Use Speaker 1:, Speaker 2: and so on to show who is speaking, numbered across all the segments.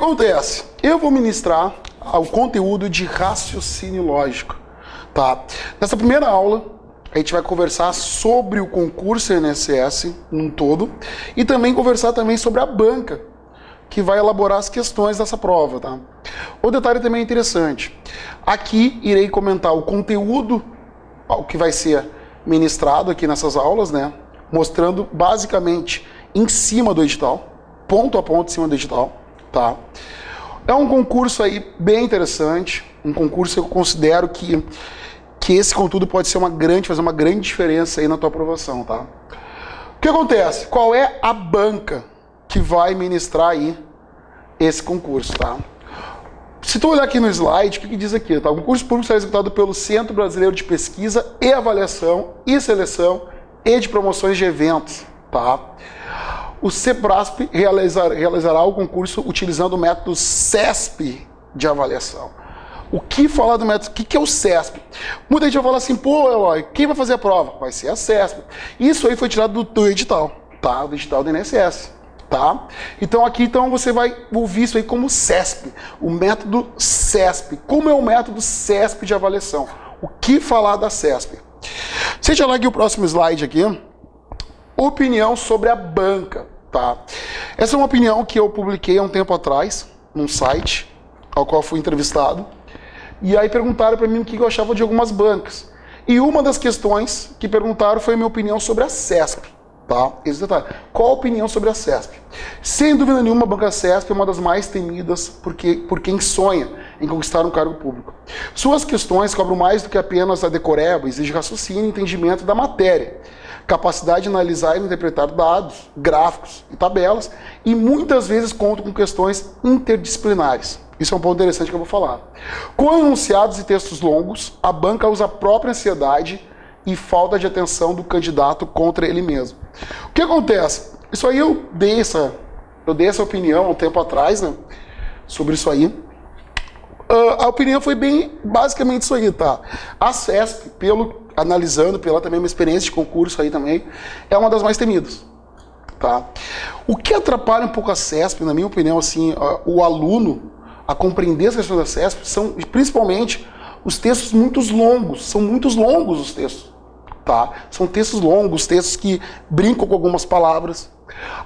Speaker 1: acontece? Eu vou ministrar o conteúdo de raciocínio lógico, tá? Nessa primeira aula, a gente vai conversar sobre o concurso INSS num todo e também conversar também sobre a banca, que vai elaborar as questões dessa prova, tá? O detalhe também é interessante. Aqui irei comentar o conteúdo que vai ser ministrado aqui nessas aulas, né? Mostrando basicamente em cima do edital, ponto a ponto em cima do edital, tá? É um concurso aí bem interessante, um concurso que eu considero que esse conteúdo pode ser fazer uma grande diferença aí na tua aprovação, tá? O que acontece? Qual é a banca que vai ministrar aí esse concurso, tá? Se tu olhar aqui no slide, o que diz aqui? Tá? O concurso público será executado pelo Centro Brasileiro de Pesquisa e Avaliação e Seleção e de Promoções de Eventos, tá? O CEPRASP realizará o concurso utilizando o método CESP de avaliação. O que falar do método? O que é o CESP? Muita gente vai falar assim, pô, Eloy, quem vai fazer a prova? Vai ser a CESP. Isso aí foi tirado do edital, tá? Do edital do INSS, tá? Então aqui você vai ouvir isso aí como CESP, o método CESP. Como é o método CESP de avaliação? O que falar da CESP? Se a gente olhar aqui o próximo slide aqui, opinião sobre a banca, tá? Essa é uma opinião que eu publiquei há um tempo atrás, num site, ao qual fui entrevistado. E aí perguntaram para mim o que eu achava de algumas bancas. E uma das questões que perguntaram foi a minha opinião sobre a CESP. Tá? Esse detalhe. Qual a opinião sobre a CESP? Sem dúvida nenhuma, a banca CESP é uma das mais temidas por quem sonha em conquistar um cargo público. Suas questões cobram mais do que apenas a decoreba, exige raciocínio e entendimento da matéria, capacidade de analisar e interpretar dados, gráficos e tabelas, e muitas vezes contam com questões interdisciplinares. Isso é um ponto interessante que eu vou falar. Com enunciados e textos longos, a banca usa a própria ansiedade e falta de atenção do candidato contra ele mesmo. O que acontece? Isso aí eu dei essa opinião há um tempo atrás, né? Sobre isso aí. A opinião foi bem basicamente isso aí, tá? A CESP, analisando pela também uma experiência de concurso aí também, é uma das mais temidas, tá? O que atrapalha um pouco a CESP, na minha opinião, assim, o aluno a compreender as questões da CESP são principalmente os textos muito longos. São muito longos os textos, tá? São textos longos, textos que brincam com algumas palavras.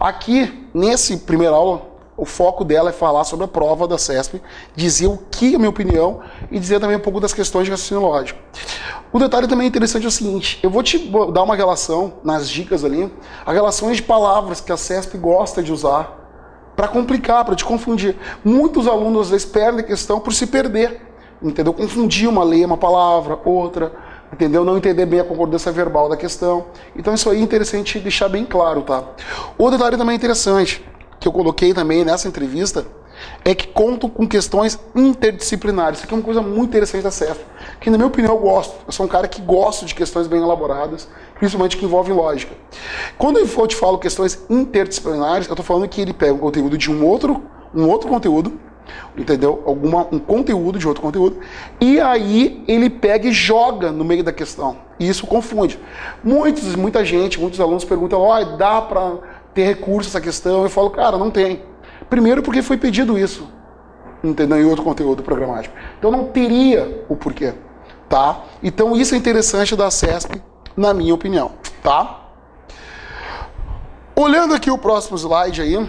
Speaker 1: Aqui, nesse primeira aula, o foco dela é falar sobre a prova da CESP, dizer o que é a minha opinião e dizer também um pouco das questões de raciocínio lógico. O detalhe também interessante é o seguinte, eu vou te dar uma relação, nas dicas ali, as relações de palavras que a CESP gosta de usar para complicar, para te confundir. Muitos alunos às vezes perdem a questão por se perder, entendeu? Confundir uma palavra, outra, entendeu? Não entender bem a concordância verbal da questão. Então isso aí é interessante deixar bem claro, tá? O detalhe também interessante, que eu coloquei também nessa entrevista, é que contam com questões interdisciplinares. Isso aqui é uma coisa muito interessante da CESP, que na minha opinião eu gosto. Eu sou um cara que gosto de questões bem elaboradas, principalmente que envolvem lógica. Quando eu te falo questões interdisciplinares, eu estou falando que ele pega um conteúdo de um outro conteúdo, entendeu? Um conteúdo de outro conteúdo, e aí ele pega e joga no meio da questão. E isso confunde. Muitos alunos perguntam, dá para ter recurso essa questão? Eu falo, cara, não tem. Primeiro porque foi pedido isso, entendeu? Em outro conteúdo programático. Então não teria o porquê, tá? Então isso é interessante da CESP, na minha opinião, tá? Olhando aqui o próximo slide aí,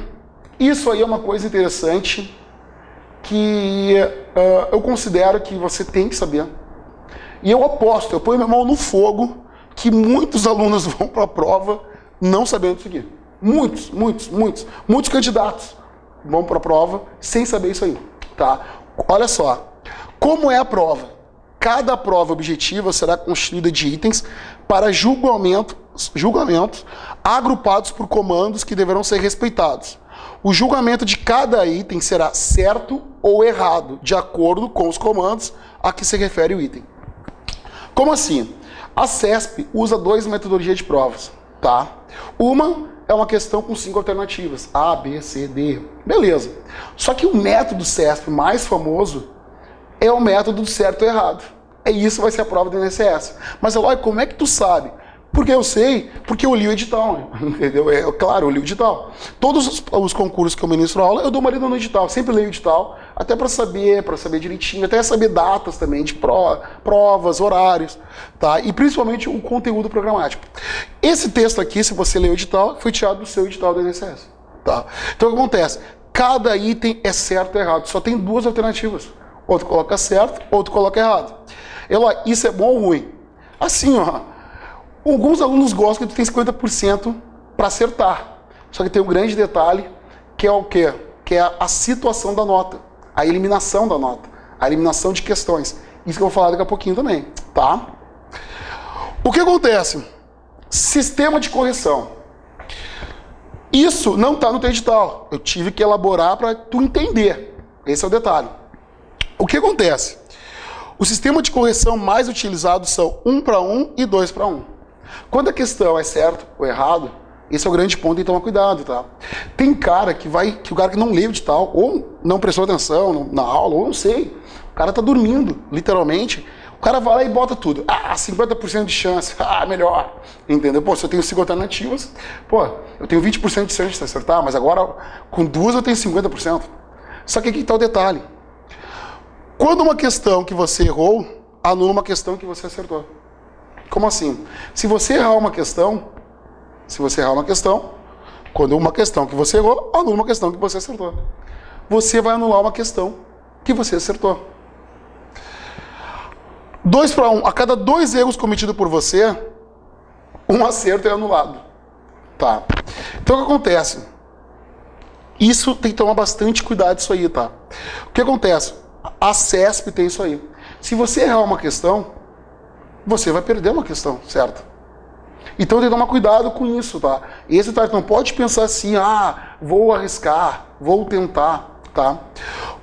Speaker 1: isso aí é uma coisa interessante que eu considero que você tem que saber. E eu aposto, eu ponho minha mão no fogo, que muitos alunos vão para a prova não sabendo isso aqui. Muitos candidatos vão para a prova sem saber isso aí, tá? Olha só, como é a prova? Cada prova objetiva será constituída de itens para julgamentos agrupados por comandos que deverão ser respeitados. O julgamento de cada item será certo ou errado, de acordo com os comandos a que se refere o item. Como assim? A CESP usa 2 metodologias de provas, tá? Uma é uma questão com 5 alternativas, A, B, C, D, beleza. Só que o método CESP mais famoso é o método do certo ou errado. Isso vai ser a prova do INSS. Mas, Eloy, como é que tu sabe? Porque eu sei, porque eu li o edital, entendeu? Claro, eu li o edital. Todos os concursos que eu ministro aula, eu dou uma lida no edital, sempre leio o edital, até para saber direitinho, até saber datas também de provas, horários, tá? E principalmente o conteúdo programático. Esse texto aqui, se você ler o edital, foi tirado do seu edital do INSS, tá? Então o que acontece? Cada item é certo ou errado, só tem duas alternativas. Ou tu coloca certo, ou tu coloca errado. Eloy, isso é bom ou ruim? Assim, ó. Alguns alunos gostam que tu tem 50% para acertar. Só que tem um grande detalhe, que é o quê? Que é a situação da nota, a eliminação da nota, a eliminação de questões. Isso que eu vou falar daqui a pouquinho também, tá? O que acontece? Sistema de correção. Isso não está no teu edital. Eu tive que elaborar para tu entender. Esse é o detalhe. O que acontece? O sistema de correção mais utilizado são 1 para 1 e 2 para 1. Quando a questão é certo ou errado, esse é o grande ponto, então toma cuidado, tá? Tem cara que o cara que não leu de tal, ou não prestou atenção na aula, ou não sei, o cara tá dormindo, literalmente, o cara vai lá e bota tudo. 50% de chance, melhor, entendeu? Pô, se eu tenho 5 alternativas, pô, eu tenho 20% de chance de acertar, mas agora com duas eu tenho 50%. Só que aqui tá o detalhe. Quando uma questão que você errou, anula uma questão que você acertou. Como assim? Se você errar uma questão, quando uma questão que você errou, anula uma questão que você acertou. Você vai anular uma questão que você acertou. 2 para 1. A cada 2 erros cometidos por você, um acerto é anulado. Tá? Então o que acontece? Isso tem que tomar bastante cuidado isso aí, tá? O que acontece? A CESP tem isso aí. Se você errar uma questão, você vai perder uma questão, certo? Então tem que tomar cuidado com isso, tá? Esse tá, não pode pensar assim, vou arriscar, vou tentar, tá?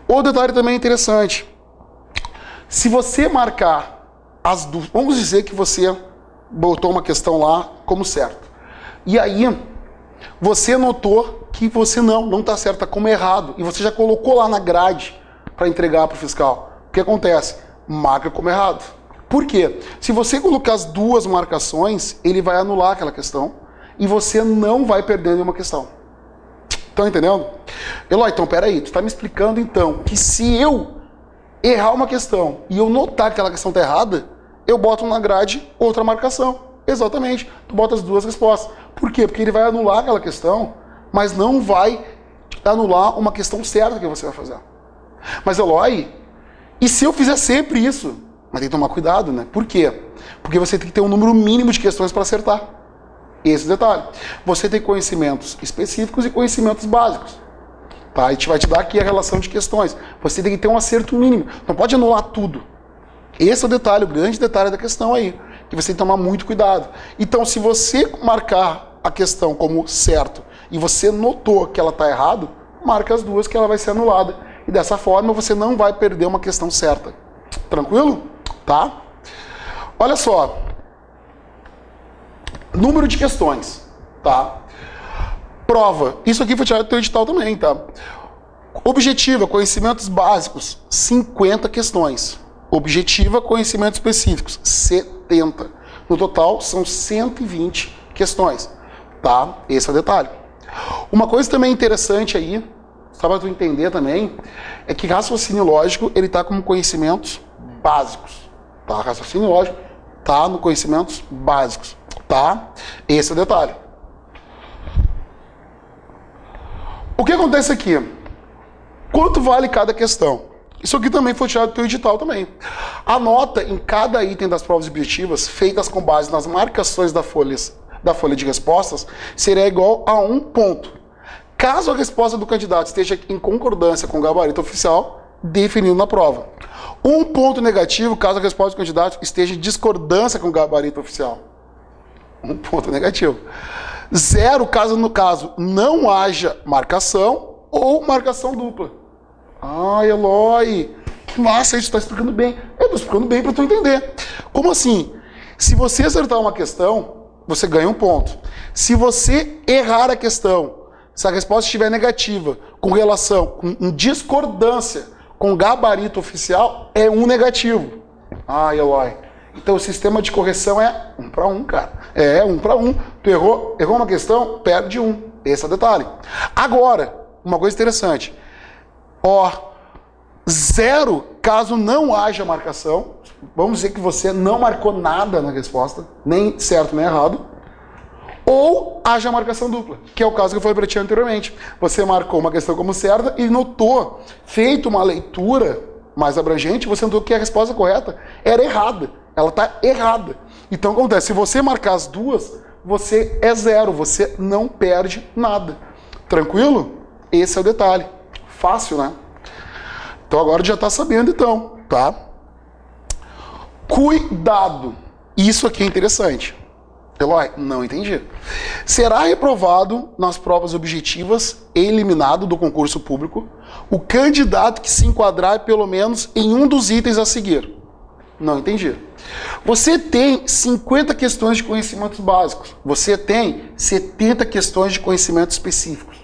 Speaker 1: Outro detalhe também interessante. Se você marcar as duas, vamos dizer que você botou uma questão lá como certo. E aí, você notou que você não está certo, está como errado. E você já colocou lá na grade para entregar para o fiscal. O que acontece? Marca como errado. Por quê? Se você colocar as duas marcações, ele vai anular aquela questão e você não vai perder nenhuma questão. Estão entendendo? Eloy, então peraí, tu está me explicando então que se eu errar uma questão e eu notar que aquela questão está errada, eu boto na grade outra marcação. Exatamente. Tu bota as duas respostas. Por quê? Porque ele vai anular aquela questão, mas não vai anular uma questão certa que você vai fazer. Mas Eloy, e se eu fizer sempre isso? Mas tem que tomar cuidado, né? Por quê? Porque você tem que ter um número mínimo de questões para acertar. Esse detalhe. Você tem conhecimentos específicos e conhecimentos básicos. Tá? A gente vai te dar aqui a relação de questões. Você tem que ter um acerto mínimo. Não pode anular tudo. Esse é o detalhe, o grande detalhe da questão aí. Que você tem que tomar muito cuidado. Então, se você marcar a questão como certo e você notou que ela está errada, marca as duas que ela vai ser anulada. E dessa forma você não vai perder uma questão certa. Tranquilo? Tá? Olha só. Número de questões. Tá? Prova. Isso aqui foi tirado do teu edital também, tá? Objetiva, conhecimentos básicos, 50 questões. Objetiva, conhecimentos específicos, 70. No total, são 120 questões. Tá? Esse é o detalhe. Uma coisa também interessante aí, só para tu entender também, é que raciocínio lógico, ele tá como conhecimentos básicos. Tá? Raciocínio lógico tá no conhecimentos básicos. Tá? Esse é o detalhe. O que acontece aqui? Quanto vale cada questão? Isso aqui também foi tirado do teu edital também. A nota em cada item das provas objetivas, feitas com base nas marcações da folha de respostas, será igual a 1 ponto. Caso a resposta do candidato esteja em concordância com o gabarito oficial, definido na prova. 1 ponto negativo, caso a resposta do candidato esteja em discordância com o gabarito oficial. 1 ponto negativo. 0, caso no caso não haja marcação ou marcação dupla. Eloy, que massa, isso está explicando bem. Eu estou explicando bem para tu entender. Como assim? Se você acertar uma questão, você ganha 1 ponto. Se você errar a questão, se a resposta estiver negativa, com discordância com o gabarito oficial, é 1 negativo. Eloy, Então o sistema de correção é 1 para 1, cara. É 1 para 1. Tu errou uma questão, perde 1. Esse é o detalhe. Agora, uma coisa interessante. Zero caso não haja marcação. Vamos dizer que você não marcou nada na resposta, nem certo nem errado. Ou haja marcação dupla, que é o caso que eu falei para ti anteriormente. Você marcou uma questão como certa e notou, feito uma leitura mais abrangente, você notou que a resposta correta era errada. Ela está errada. Então acontece, se você marcar as duas, você é zero, você não perde nada. Tranquilo? Esse é o detalhe. Fácil, né? Então agora já está sabendo então, tá? Cuidado! Isso aqui é interessante. Eloy, não entendi. Será reprovado nas provas objetivas e eliminado do concurso público o candidato que se enquadrar pelo menos em um dos itens a seguir. Não entendi. Você tem 50 questões de conhecimentos básicos. Você tem 70 questões de conhecimentos específicos.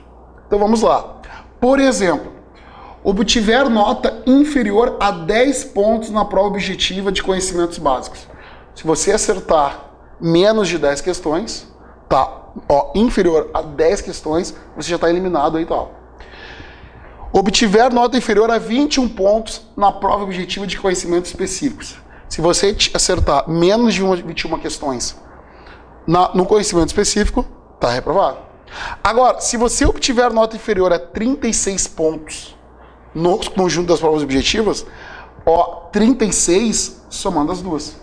Speaker 1: Então vamos lá. Por exemplo, obtiver nota inferior a 10 pontos na prova objetiva de conhecimentos básicos. Se você acertar menos de 10 questões, tá? Inferior a 10 questões, você já está eliminado aí, tal. Obtiver nota inferior a 21 pontos na prova objetiva de conhecimentos específicos. Se você acertar menos de 21 questões no conhecimento específico, tá reprovado. Agora, se você obtiver nota inferior a 36 pontos no conjunto das provas objetivas, 36 somando as duas.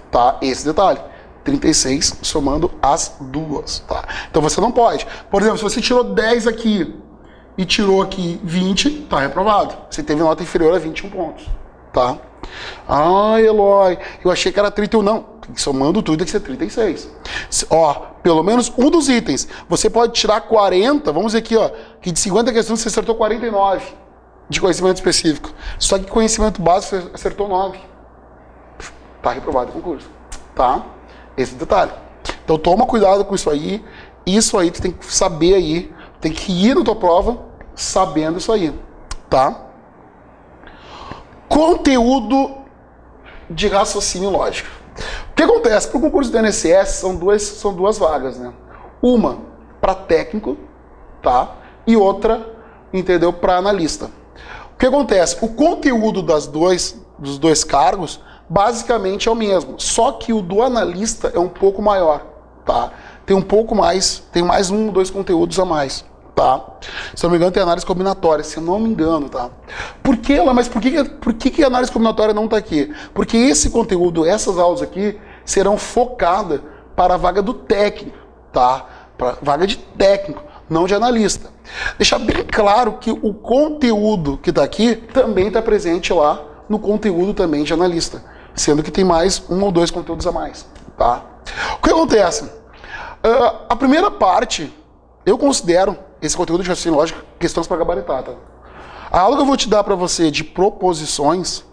Speaker 1: Tá? Esse detalhe. 36 somando as duas, tá? Então você não pode. Por exemplo, se você tirou 10 aqui e tirou aqui 20, tá reprovado. Você teve nota inferior a 21 pontos, tá? Eloy, eu achei que era 31. Não, somando tudo tem que ser 36. Pelo menos um dos itens. Você pode tirar 40, vamos dizer aqui, que de 50 questões você acertou 49 de conhecimento específico. Só que conhecimento básico você acertou 9. Tá reprovado o concurso, tá? Esse detalhe. Então toma cuidado com isso aí. Isso aí tu tem que saber aí. Tem que ir na tua prova sabendo isso aí, tá? Conteúdo de raciocínio lógico. O que acontece? Para o concurso do INSS são duas vagas, né? Uma para técnico, tá? E outra, entendeu? Para analista. O que acontece? O conteúdo dos dois cargos basicamente é o mesmo, só que o do analista é um pouco maior, tá? Tem um pouco mais, tem mais 1 ou 2 conteúdos a mais, tá? Se eu não me engano tem análise combinatória, se eu não me engano, tá? Por que a análise combinatória não está aqui? Porque esse conteúdo, essas aulas aqui, serão focadas para a vaga do técnico, tá? Para vaga de técnico, não de analista. Deixar bem claro que o conteúdo que está aqui também está presente lá no conteúdo também de analista, sendo que tem mais 1 ou 2 conteúdos a mais, tá? O que acontece? A primeira parte, eu considero esse conteúdo de raciocínio lógico questões para gabaritar, tá? A aula que eu vou te dar para você de proposições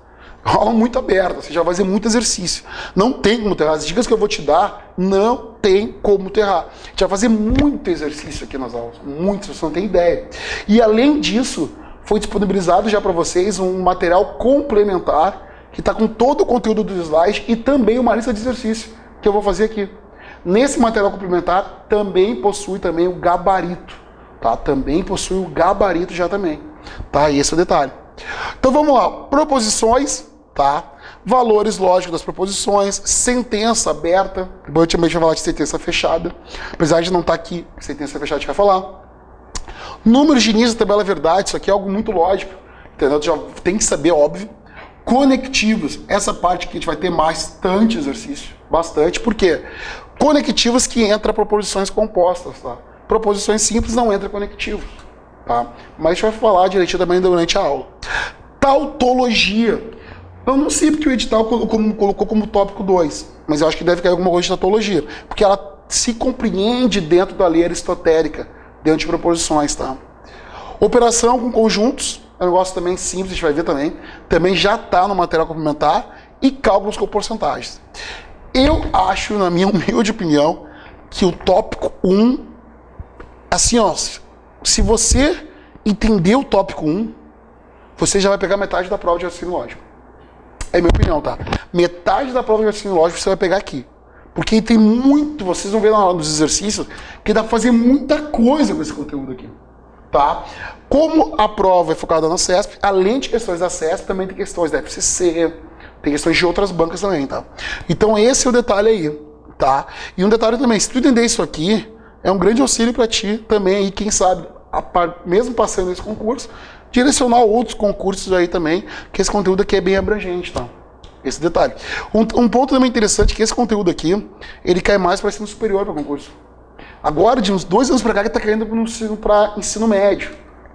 Speaker 1: é uma aula muito aberta, você já vai fazer muito exercício. Não tem como tu errar. As dicas que eu vou te dar, não tem como tu errar. A gente vai fazer muito exercício aqui nas aulas, muito, você não tem ideia. E além disso, foi disponibilizado já para vocês um material complementar que está com todo o conteúdo do slide e também uma lista de exercício que eu vou fazer aqui. Nesse material complementar também possui também o gabarito, tá? Também possui o gabarito já também, tá? Esse é o detalhe. Então vamos lá, proposições, tá? Valores lógicos das proposições, sentença aberta, eu também já falar de sentença fechada, apesar de não estar aqui, sentença fechada a gente vai falar. Números de início da tabela verdade, isso aqui é algo muito lógico, entendeu? Tu já tem que saber, óbvio. Conectivos, essa parte que a gente vai ter bastante exercício, bastante, por quê? Conectivos que entra proposições compostas, tá? Proposições simples não entra conectivos, tá? Mas a gente vai falar direitinho também durante a aula. Tautologia. Eu não sei porque o edital colocou como tópico 2, mas eu acho que deve cair alguma coisa de tautologia, porque ela se compreende dentro da lei aristotélica, dentro de proposições, tá? Operação com conjuntos, é um negócio também simples, a gente vai ver também já está no material complementar, e cálculos com porcentagens. Eu acho, na minha humilde opinião, que o tópico 1, assim, se você entender o tópico 1, você já vai pegar metade da prova de raciocínio lógico. É minha opinião, tá? Metade da prova de raciocínio lógico você vai pegar aqui. Porque tem muito, vocês vão ver nos exercícios, que dá pra fazer muita coisa com esse conteúdo aqui. Tá? Como a prova é focada na CESP, além de questões da CESP, também tem questões da FCC, tem questões de outras bancas também, tá? Então esse é o detalhe aí, tá? E um detalhe também, se tu entender isso aqui, é um grande auxílio para ti também aí, quem sabe, mesmo passando esse concurso, direcionar outros concursos aí também, que esse conteúdo aqui é bem abrangente, tá? Esse detalhe. Um ponto também interessante é que esse conteúdo aqui, ele cai mais para ensino superior para concurso. Agora, de uns 2 anos para cá, que está caindo para ensino médio.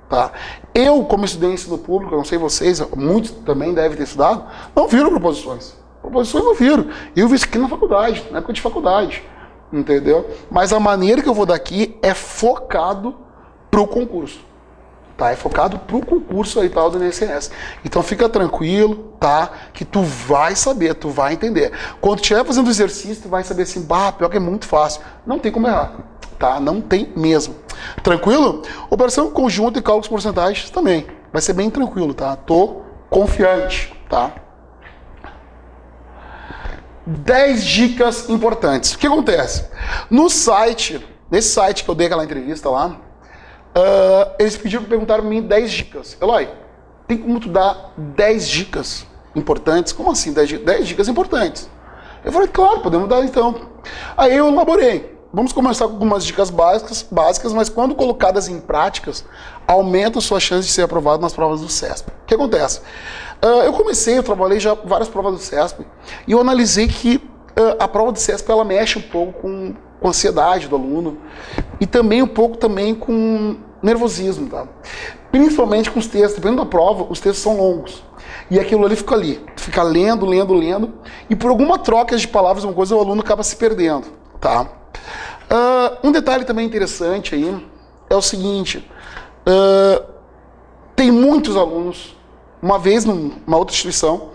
Speaker 1: Tá? Eu, como estudei em ensino público, eu não sei vocês, muitos também devem ter estudado, não viram proposições. Proposições não viram. Eu vi isso aqui na faculdade, na época de faculdade. Entendeu? Mas a maneira que eu vou dar aqui é focado para o concurso. Tá? É focado para o concurso aí tal do INSS. Então fica tranquilo, tá? Que tu vai saber, tu vai entender. Quando tu estiver fazendo exercício, tu vai saber assim, pior que é muito fácil. Não tem como errar, tá? Não tem mesmo. Tranquilo? Operação conjunta e cálculos porcentagens também. Vai ser bem tranquilo, tá? Tô confiante, tá? 10 dicas importantes. O que acontece? No site, nesse site que eu dei aquela entrevista lá, eles perguntaram para mim 10 dicas. Eloy, tem como tu dar 10 dicas importantes? Como assim 10 dicas importantes? Eu falei, claro, podemos dar então. Aí eu elaborei. Vamos começar com algumas dicas básicas, mas quando colocadas em práticas, aumentam sua chance de ser aprovado nas provas do CESP. O que acontece? Eu trabalhei já várias provas do CESP, e eu analisei que a prova do CESP, ela mexe um pouco com a ansiedade do aluno, e também um pouco também com nervosismo, tá? Principalmente com os textos, dependendo da prova, os textos são longos. E aquilo ali, fica lendo, e por alguma troca de palavras, uma coisa, o aluno acaba se perdendo, tá? Um detalhe também interessante aí é o seguinte, tem muitos alunos, uma vez numa outra instituição,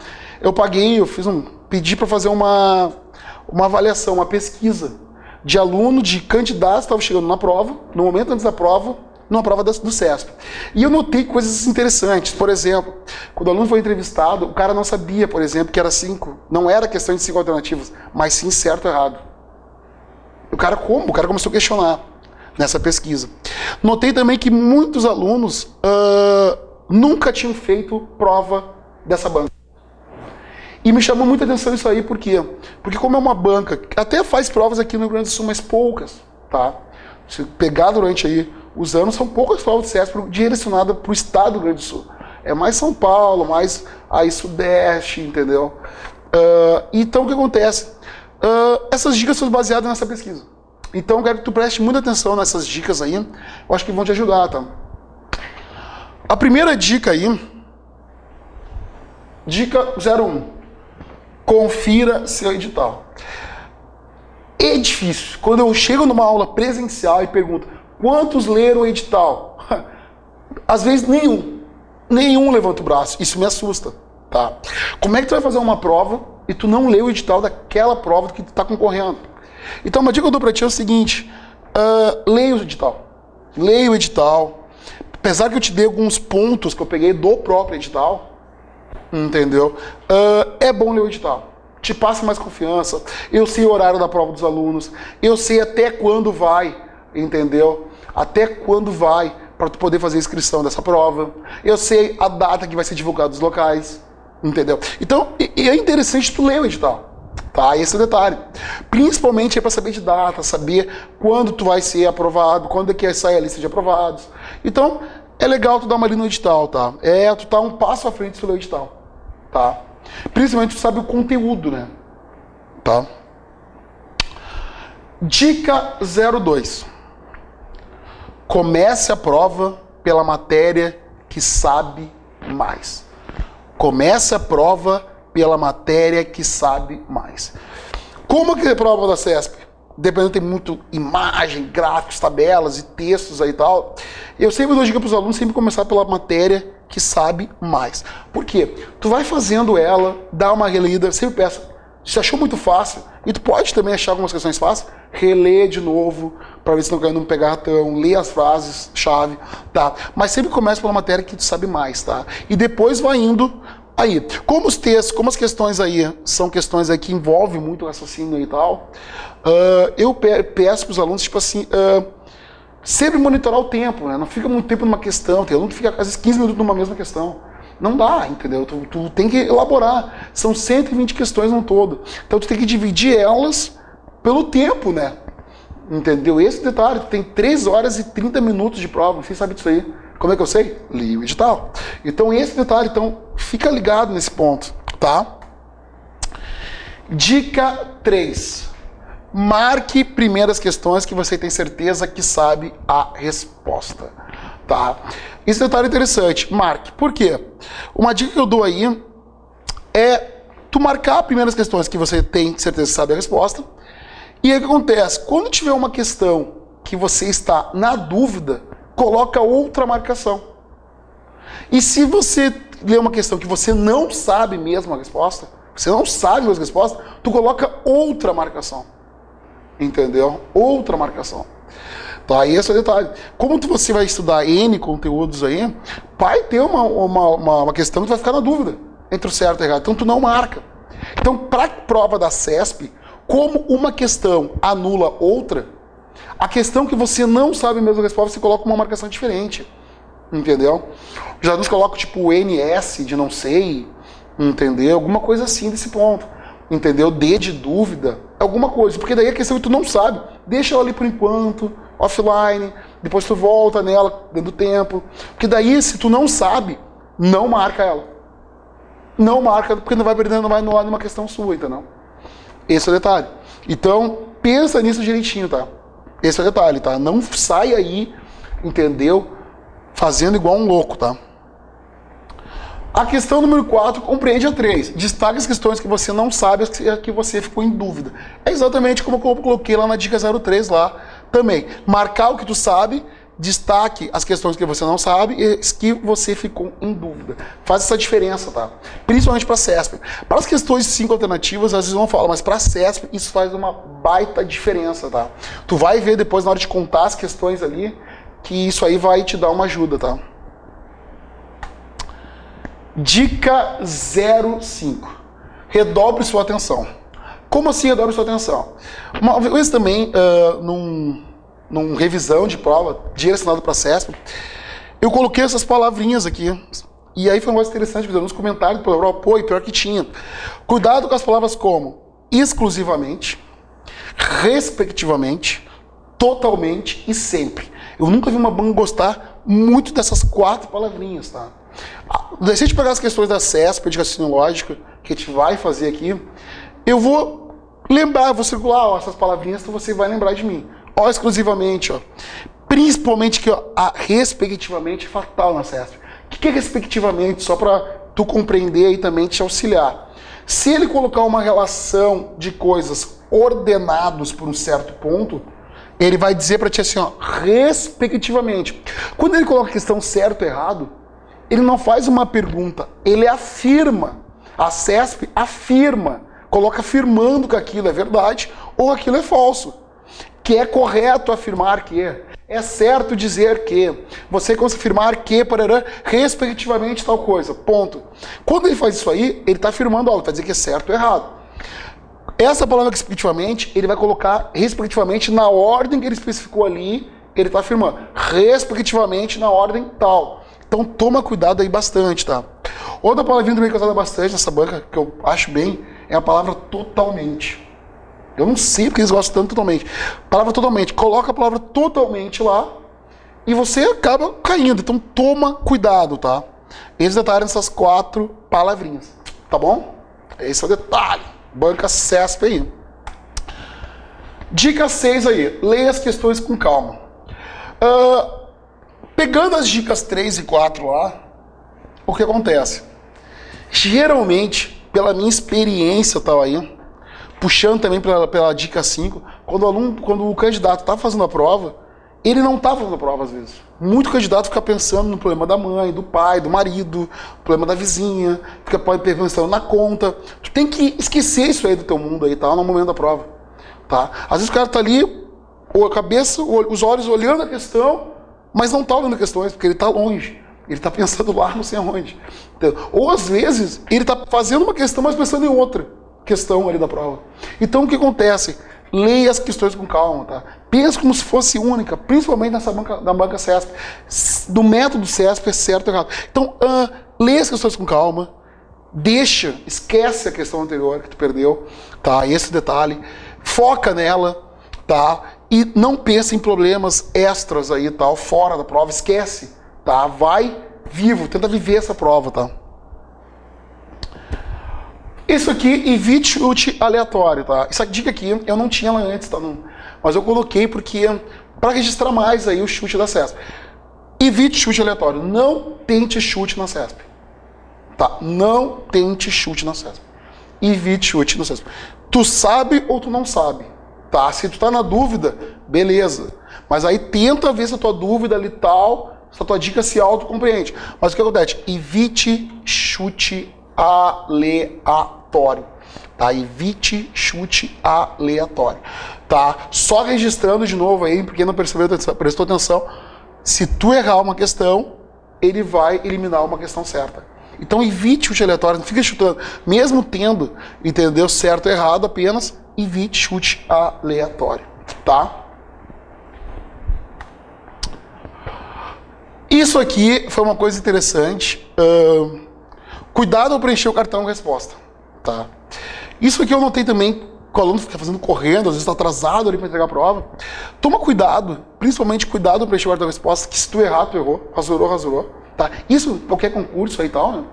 Speaker 1: pedi para fazer uma avaliação, uma pesquisa de aluno, de candidatos que estavam chegando na prova, no momento antes da prova, numa prova do CESP. E eu notei coisas interessantes. Por exemplo, quando o aluno foi entrevistado, o cara não sabia, por exemplo, que era 5. Não era questão de 5 alternativas, mas sim certo ou errado. O cara começou a questionar nessa pesquisa. Notei também que muitos alunos nunca tinham feito prova dessa banca. E me chamou muita atenção isso aí, por quê? Porque como é uma banca que até faz provas aqui no Rio Grande do Sul, mas poucas, tá? Se pegar durante aí os anos, são poucas provas de CESP direcionadas para o estado do Rio Grande do Sul. É mais São Paulo, mais aí Sudeste, entendeu? Então o que acontece? Essas dicas são baseadas nessa pesquisa. Então eu quero que tu preste muita atenção nessas dicas aí, eu acho que vão te ajudar, tá? A primeira dica aí, dica 01. Confira seu edital. É difícil. Quando eu chego numa aula presencial e pergunto quantos leram o edital? Às vezes nenhum levanta o braço. Isso me assusta, tá? Como é que tu vai fazer uma prova e tu não lê o edital daquela prova que tu está concorrendo? Então uma dica que eu dou para ti é o seguinte, leia o edital. Leia o edital. Apesar que eu te dei alguns pontos que eu peguei do próprio edital, entendeu? É bom ler o edital. Te passa mais confiança. Eu sei o horário da prova dos alunos. Eu sei até quando vai, entendeu? Até quando vai para tu poder fazer a inscrição dessa prova. Eu sei a data que vai ser divulgado os locais, entendeu? Então, é interessante tu ler o edital, tá? Esse é o detalhe. Principalmente é para saber de data, saber quando tu vai ser aprovado, quando é que sai a lista de aprovados. Então, é legal tu dar uma lida no edital, tá? Tu tá um passo à frente do edital, tá? Principalmente tu sabe o conteúdo, né? Tá? Dica 02. Comece a prova pela matéria que sabe mais. Comece a prova pela matéria que sabe mais. Como que é a prova da CESP? Dependendo, tem muito imagem, gráficos, tabelas e textos aí e tal. Eu sempre dou dica para os alunos sempre começar pela matéria que sabe mais. Por quê? Tu vai fazendo ela, dá uma relida, sempre peço, se achou muito fácil, e tu pode também achar algumas questões fáceis, relê de novo, para ver se não caiu num pegatão, lê as frases-chave, tá? Mas sempre começa pela matéria que tu sabe mais, tá? E depois vai indo Aí, como os textos, como as questões aí são questões aí que envolvem muito o raciocínio e tal, eu peço para os alunos, tipo assim, sempre monitorar o tempo, né? Não fica muito tempo numa questão, tem aluno que fica às vezes 15 minutos numa mesma questão. Não dá, entendeu? Tu tem que elaborar. São 120 questões no todo. Então tu tem que dividir elas pelo tempo, né? Entendeu? Esse detalhe, tu tem 3 horas e 30 minutos de prova, você sabe disso aí. Como é que eu sei? Li o edital. Então esse detalhe, então fica ligado nesse ponto, tá? Dica 3. Marque primeiras questões que você tem certeza que sabe a resposta, tá? Esse detalhe é interessante, marque. Por quê? Uma dica que eu dou aí é tu marcar primeiras questões que você tem certeza que sabe a resposta. E aí o que acontece? Quando tiver uma questão que você está na dúvida, coloca outra marcação. E se você lê uma questão que você não sabe mesmo a resposta, você não sabe mesmo a resposta, tu coloca outra marcação. Entendeu? Outra marcação. Tá, e esse é o detalhe. Como você vai estudar N conteúdos aí, vai ter uma questão que tu vai ficar na dúvida entre o certo e o errado. Então tu não marca. Então, para a prova da CESP, como uma questão anula outra, a questão que você não sabe mesmo a resposta, você coloca uma marcação diferente. Entendeu? Já nos coloca tipo NS de não sei, entendeu? Alguma coisa assim desse ponto. Entendeu? D de dúvida, alguma coisa. Porque daí a questão que tu não sabe, deixa ela ali por enquanto, offline, depois tu volta nela dentro do tempo. Porque daí, se tu não sabe, não marca ela. Não marca, porque não vai perdendo, não vai anular nenhuma questão sua, entendeu? Esse é o detalhe. Então, pensa nisso direitinho, tá? Esse é o detalhe, tá? Não sai aí, entendeu? Fazendo igual um louco, tá? A questão número 4, compreende a 3. Destaque as questões que você não sabe, as que você ficou em dúvida. É exatamente como eu coloquei lá na dica 03 lá também. Marcar o que tu sabe, destaque as questões que você não sabe e as que você ficou em dúvida. Faz essa diferença, tá? Principalmente para a CESP. Para as questões 5 alternativas, às vezes não falam, mas para a CESP isso faz uma baita diferença, tá? Tu vai ver depois na hora de contar as questões ali, que isso aí vai te dar uma ajuda, tá? Dica 05. Redobre sua atenção. Como assim redobre sua atenção? Uma vez também, num revisão de prova, direcionado para a CESP, eu coloquei essas palavrinhas aqui. E aí foi um negócio interessante, porque nos comentários, pô, e pior que tinha. Cuidado com as palavras como exclusivamente, respectivamente, totalmente e sempre. Eu nunca vi uma banca gostar muito dessas 4 palavrinhas, tá? Se a gente pegar as questões da CESP, de raciocínio lógico, que a gente vai fazer aqui, eu vou lembrar, vou circular ó, essas palavrinhas, então você vai lembrar de mim. Ó, exclusivamente, ó. Principalmente que ó, a respectivamente é fatal na CESP. O que é respectivamente? Só para tu compreender e também te auxiliar. Se ele colocar uma relação de coisas ordenados por um certo ponto, ele vai dizer para ti assim, ó, respectivamente. Quando ele coloca a questão certo ou errado, ele não faz uma pergunta, ele afirma. A CESP afirma, coloca afirmando que aquilo é verdade ou aquilo é falso. Que é correto afirmar que, é certo dizer que, você consegue afirmar que, parará, respectivamente tal coisa, ponto. Quando ele faz isso aí, ele está afirmando algo, está dizendo que é certo ou errado. Essa palavra respectivamente, ele vai colocar respectivamente na ordem que ele especificou ali, ele está afirmando, respectivamente na ordem tal. Então toma cuidado aí bastante, tá? Outra palavrinha também que eu usava bastante nessa banca, que eu acho bem, é a palavra totalmente. Eu não sei porque eles gostam tanto totalmente. Palavra totalmente. Coloca a palavra totalmente lá e você acaba caindo. Então toma cuidado, tá? Esse detalhe nessas 4 palavrinhas, tá bom? Esse é o detalhe. Banca CESP aí. Dica 6 aí. Leia as questões com calma. Pegando as dicas 3 e 4 lá, o que acontece? Geralmente, pela minha experiência tal aí, puxando também pela dica 5, quando o candidato está fazendo a prova, ele não está fazendo a prova às vezes. Muito candidato fica pensando no problema da mãe, do pai, do marido, problema da vizinha, fica pensando na conta. Tu tem que esquecer isso aí do teu mundo aí, tá? No momento da prova, tá? Às vezes o cara tá ali, a cabeça, os olhos olhando a questão, mas não tá olhando questões, porque ele tá longe. Ele está pensando lá não sei aonde. Então, ou às vezes ele está fazendo uma questão, mas pensando em outra questão ali da prova. Então o que acontece? Leia as questões com calma, tá? Pensa como se fosse única, principalmente na banca CESP. Do método CESP é certo ou errado. Então, leia as questões com calma, esquece a questão anterior que tu perdeu, tá? Esse detalhe, foca nela, tá? E não pense em problemas extras aí, tal, fora da prova, esquece, tá? Vai vivo, tenta viver essa prova, tá? Isso aqui, evite chute aleatório, tá? Essa dica aqui eu não tinha lá antes, tá? Não, mas eu coloquei porque para registrar mais aí o chute da CESP. Evite chute aleatório, não tente chute na CESP. Tá? Não tente chute na CESP. Evite chute na CESP. Tu sabe ou tu não sabe, tá? Se tu tá na dúvida, beleza. Mas aí tenta ver se a tua dúvida ali tal, se a tua dica se autocompreende. Mas o que acontece? Evite chute aleatório, tá? Evite chute aleatório, tá? Só registrando de novo aí, porque não prestou atenção, se tu errar uma questão, ele vai eliminar uma questão certa. Então evite chute aleatório, não fica chutando, mesmo tendo, entendeu, certo ou errado, apenas evite chute aleatório, tá? Isso aqui foi uma coisa interessante. Cuidado ao preencher o cartão resposta, tá? Isso aqui eu notei também, que o aluno fica fazendo correndo, às vezes está atrasado ali para entregar a prova. Toma cuidado, principalmente cuidado ao preencher o cartão resposta, que se tu errar, tu errou, rasurou, tá? Isso em qualquer concurso aí e tal, né?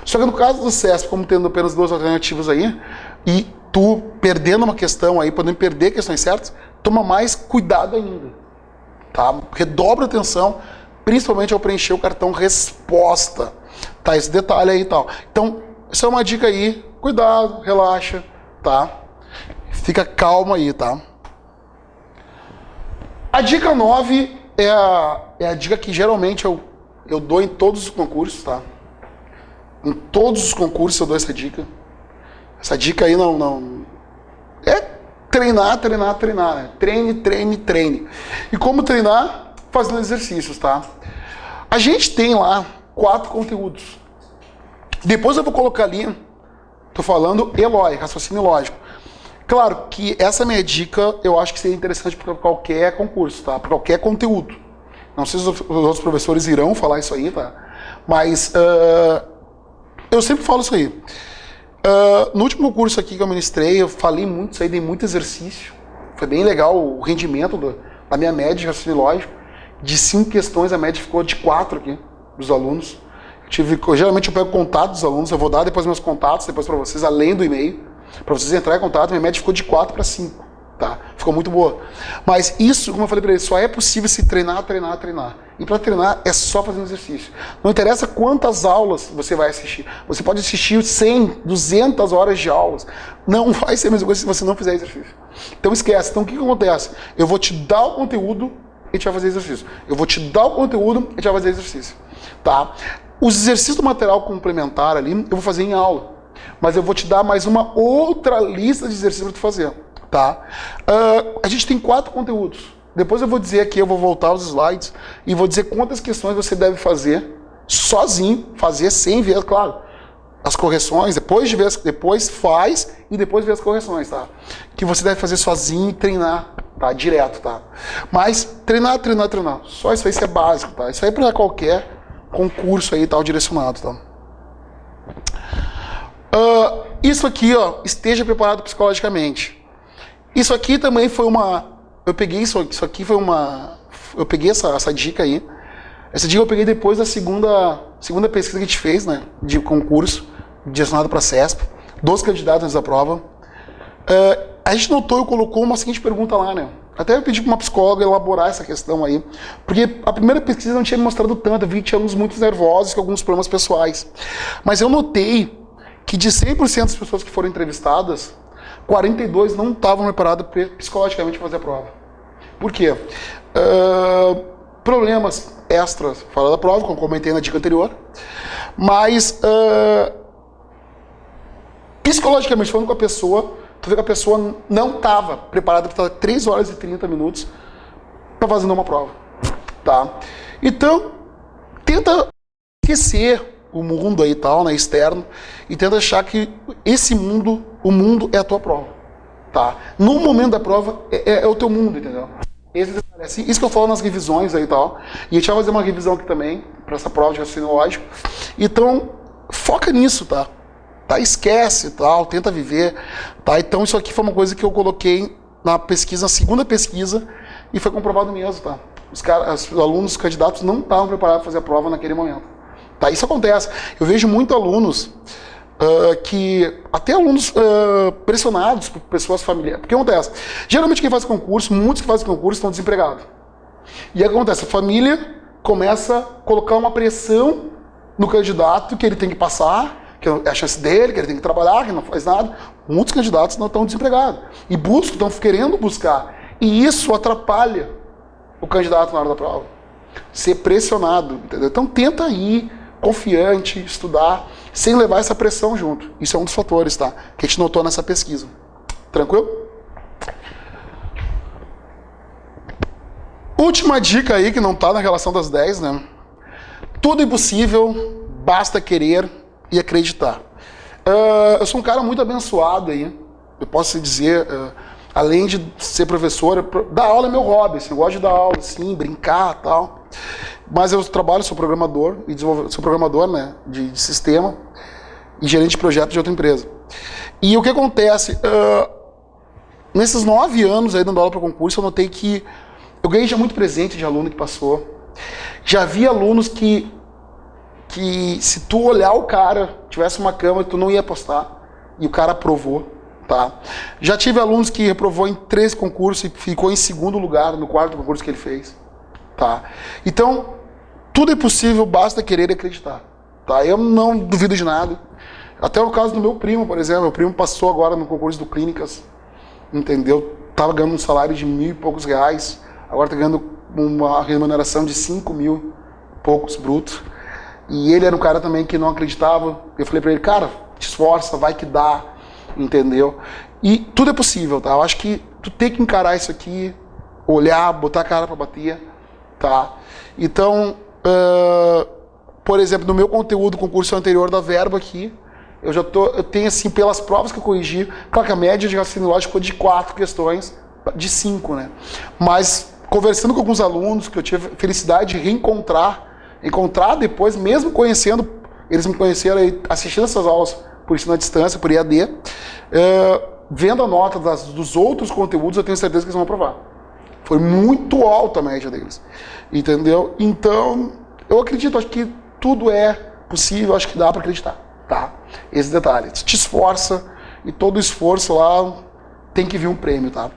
Speaker 1: Só que no caso do CESP, como tendo apenas duas alternativas aí, e tu perdendo uma questão aí, podendo perder questões certas, toma mais cuidado ainda, tá? Redobra a atenção, principalmente ao preencher o cartão resposta. Tá, esse detalhe aí e tal. Então, essa é uma dica aí. Cuidado, relaxa, tá? Fica calmo aí, tá? A dica 9 é a dica que geralmente eu dou em todos os concursos, tá? Em todos os concursos eu dou essa dica. Essa dica aí não... É treinar, né? Treine. E como treinar? Fazendo exercícios, tá? A gente tem lá 4 conteúdos. Depois eu vou colocar ali, tô falando ELOI, raciocínio lógico. Claro que essa minha dica eu acho que seria interessante para qualquer concurso, tá? Para qualquer conteúdo. Não sei se os outros professores irão falar isso aí, tá? Mas eu sempre falo isso aí. No último curso aqui que eu ministrei, eu falei muito isso aí, dei muito exercício. Foi bem legal o rendimento da minha média de raciocínio lógico. De 5 questões, a média ficou de 4 aqui, dos alunos. Geralmente eu pego contato dos alunos, eu vou dar depois meus contatos, depois para vocês, além do e-mail, para vocês entrarem em contato, minha média ficou de 4 para 5, tá? Ficou muito boa. Mas isso, como eu falei para eles, só é possível se treinar. E para treinar é só fazendo exercício. Não interessa quantas aulas você vai assistir. Você pode assistir 100, 200 horas de aulas. Não vai ser a mesma coisa se você não fizer exercício. Então esquece. Então o que acontece? Eu vou te dar o conteúdo e a gente vai fazer exercício. Eu vou te dar o conteúdo e a gente vai fazer exercício, tá? Os exercícios do material complementar ali, eu vou fazer em aula. Mas eu vou te dar mais uma outra lista de exercícios para tu fazer, tá? A gente tem 4 conteúdos. Depois eu vou dizer aqui, eu vou voltar aos slides e vou dizer quantas questões você deve fazer sozinho, fazer sem ver, claro, as correções, depois faz e depois vê as correções, tá? Que você deve fazer sozinho e treinar, tá? Direto, tá? Mas treinar. Só isso aí é básico, tá? Isso aí é para qualquer concurso aí tal direcionado, tá? Isso aqui, ó, esteja preparado psicologicamente. Isso aqui também foi eu peguei isso aqui foi eu peguei essa dica aí. Essa dica eu peguei depois da segunda pesquisa que a gente fez, né, de concurso direcionado para a CESP, 2 candidatos antes da prova. A gente notou e colocou uma seguinte pergunta lá, né? Até eu pedi para uma psicóloga elaborar essa questão aí, porque a primeira pesquisa não tinha me mostrado tanto, eu vi que tinha alunos muito nervosos com alguns problemas pessoais. Mas eu notei que de 100% das pessoas que foram entrevistadas, 42 não estavam preparados psicologicamente para fazer a prova. Por quê? Problemas extras fora da prova, como comentei na dica anterior, mas psicologicamente falando com a pessoa, tu vê que a pessoa não estava preparada para estar 3 horas e 30 minutos para fazer uma prova, tá? Então, tenta esquecer o mundo aí e tal, né, externo, e tenta achar que esse mundo, o mundo é a tua prova, tá? No momento da prova, é o teu mundo, entendeu? Isso que eu falo nas revisões aí e tal, e a gente vai fazer uma revisão aqui também, para essa prova de raciocínio lógico, então, foca nisso, tá? Esquece e tal, tenta viver, tá? Então, isso aqui foi uma coisa que eu coloquei na pesquisa, na segunda pesquisa, e foi comprovado mesmo, tá? Os alunos, os candidatos não estavam preparados para fazer a prova naquele momento. Tá? Isso acontece. Eu vejo muitos alunos até alunos pressionados por pessoas familiares. Porque acontece? Geralmente quem faz concurso, muitos que fazem concurso estão desempregados. E aí acontece, a família começa a colocar uma pressão no candidato que ele tem que passar, que é a chance dele, que ele tem que trabalhar, que não faz nada. Muitos candidatos não estão desempregados. E estão querendo buscar. E isso atrapalha o candidato na hora da prova. Ser pressionado, entendeu? Então tenta ir confiante, estudar, sem levar essa pressão junto. Isso é um dos fatores, tá? Que a gente notou nessa pesquisa. Tranquilo? Última dica aí, que não tá na relação das 10, né? Tudo é possível, basta querer e acreditar. Eu sou um cara muito abençoado aí, eu posso dizer, além de ser professor, dar aula é meu hobby, assim, eu gosto de dar aula, assim, brincar e tal. Mas eu trabalho, sou programador, sou programador, né, de sistema e gerente de projeto de outra empresa. E o que acontece? Nesses 9 anos aí dando aula para concurso, eu notei que eu ganhei já muito presente de aluno que passou. Já vi alunos que se tu olhar o cara, tivesse uma câmera, tu não ia apostar, e o cara aprovou, tá? Já tive alunos que reprovou em 3 concursos e ficou em 2º lugar no 4º concurso que ele fez, tá? Então, tudo é possível, basta querer e acreditar, tá? Eu não duvido de nada. Até o caso do meu primo, por exemplo, meu primo passou agora no concurso do Clínicas, entendeu? Tava ganhando um salário de 1.000 e poucos reais, agora tá ganhando uma remuneração de 5.000 e poucos brutos. E ele era um cara também que não acreditava. Eu falei pra ele, cara, te esforça, vai que dá, entendeu? E tudo é possível, tá? Eu acho que tu tem que encarar isso aqui, olhar, botar a cara pra bater, tá? Então, por exemplo, no meu conteúdo, concurso anterior da Verba aqui, eu tenho assim, pelas provas que eu corrigi, claro que a média de raciocínio lógico foi de 4 questões, de 5, né? Mas, conversando com alguns alunos, que eu tive a felicidade de encontrar depois, mesmo conhecendo, eles me conheceram aí, assistindo essas aulas por ensino à distância, por EAD, vendo a nota dos outros conteúdos, eu tenho certeza que eles vão aprovar. Foi muito alta a média deles, entendeu? Então, eu acredito, acho que tudo é possível, acho que dá para acreditar, tá? Esse detalhe, te esforça, e todo esforço lá tem que vir um prêmio, tá?